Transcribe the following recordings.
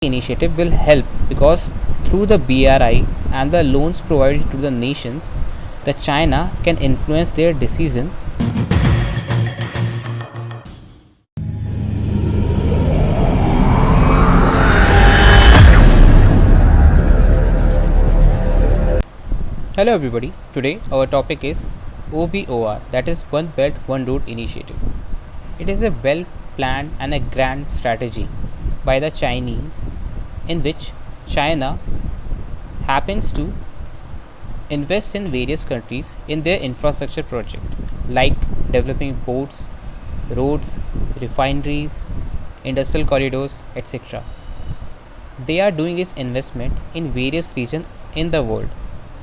initiative will help because through the BRI and the loans provided to the nations, the China can influence their decision. Hello everybody, today our topic is OBOR, that is One Belt One Road initiative. It is a well planned and a grand strategy by the Chinese in which China happens to invest in various countries in their infrastructure project like developing ports, roads, refineries, industrial corridors, etc. They are doing this investment in various regions in the world,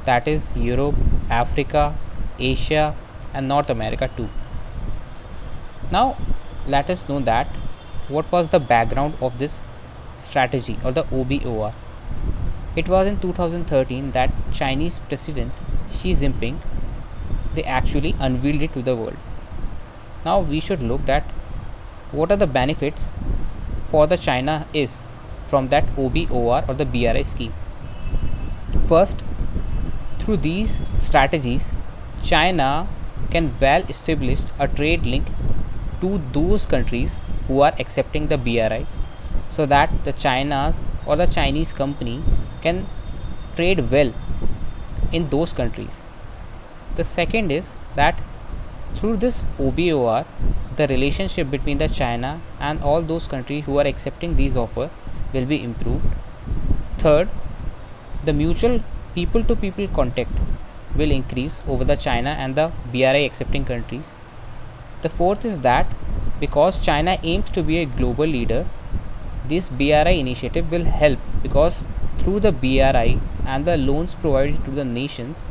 that is Europe, Africa, Asia and North America too. Now let us know that what was the background of this strategy or the OBOR. It was in 2013 that Chinese President Xi Jinping they actually unveiled it to the world. Now we should look at what are the benefits for the China is from that OBOR or the BRI scheme. First, through these strategies, China can well establish a trade link to those countries who are accepting the BRI so that the China's or the Chinese company can trade well in those countries. The second is that through this OBOR, the relationship between the China and all those countries who are accepting these offer will be improved. Third, the mutual people to people contact will increase over the China and the BRI accepting countries. The fourth is that because China aims to be a global leader, this BRI initiative will help because through the BRI and the loans provided to the nations,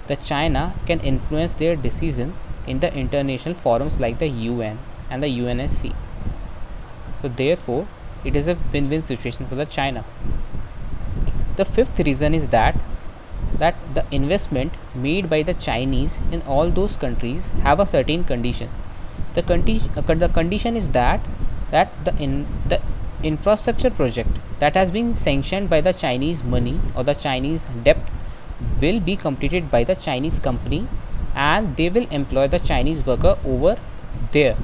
the China can influence their decision in the international forums like the UN and the UNSC. So therefore, it is a win-win situation for the China. The fifth reason is that the investment made by the Chinese in all those countries have a certain condition. The condition is that the infrastructure project that has been sanctioned by the Chinese money or the Chinese debt will be completed by the Chinese company and they will employ the Chinese worker over there.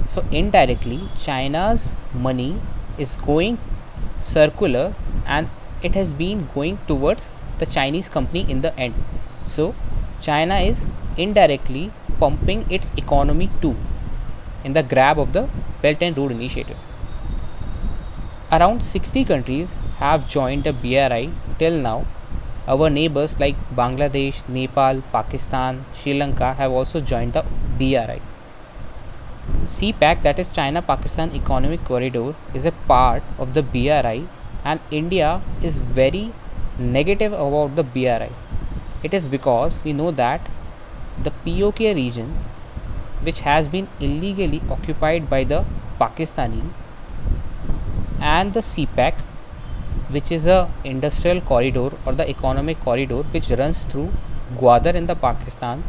So indirectly China's money is going circular and it has been going towards the Chinese company in the end. So China is indirectly pumping its economy too in the grab of the Belt and Road Initiative. Around 60 countries have joined the BRI till now. Our neighbors like Bangladesh, Nepal, Pakistan, Sri Lanka have also joined the BRI. CPEC, that is China Pakistan Economic Corridor, is a part of the BRI and India is very negative about the BRI. It is because we know that the POK region, which has been illegally occupied by the Pakistani, and the CPEC, which is a industrial corridor or the economic corridor which runs through Gwadar in the Pakistan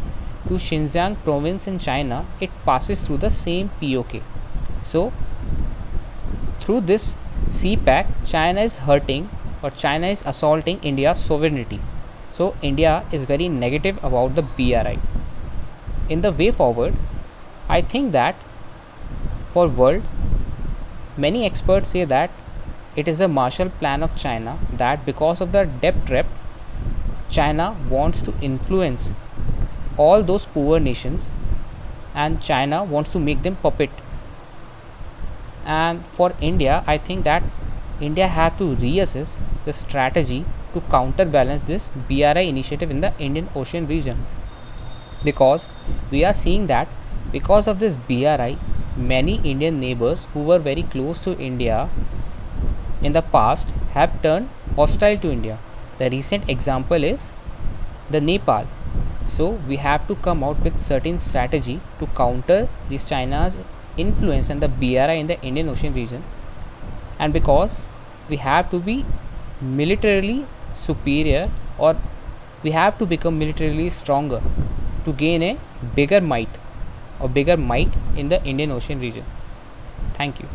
to Xinjiang province in China, it passes through the same POK. So through this CPEC, China is hurting or China is assaulting India's sovereignty. So India is very negative about the BRI. In the way forward, I think that for world, many experts say that it is a Marshall Plan of China, that because of the debt trap, China wants to influence all those poor nations and China wants to make them puppet. And for India, I think that India has to reassess the strategy to counterbalance this BRI initiative in the Indian Ocean region, because we are seeing that because of this BRI, many Indian neighbors who were very close to India in the past have turned hostile to India. The recent example is the Nepal. So we have to come out with certain strategy to counter this China's influence and the BRI in the Indian Ocean region. And because we have to be militarily superior or we have to become militarily stronger to gain a bigger might in the Indian Ocean region. Thank you.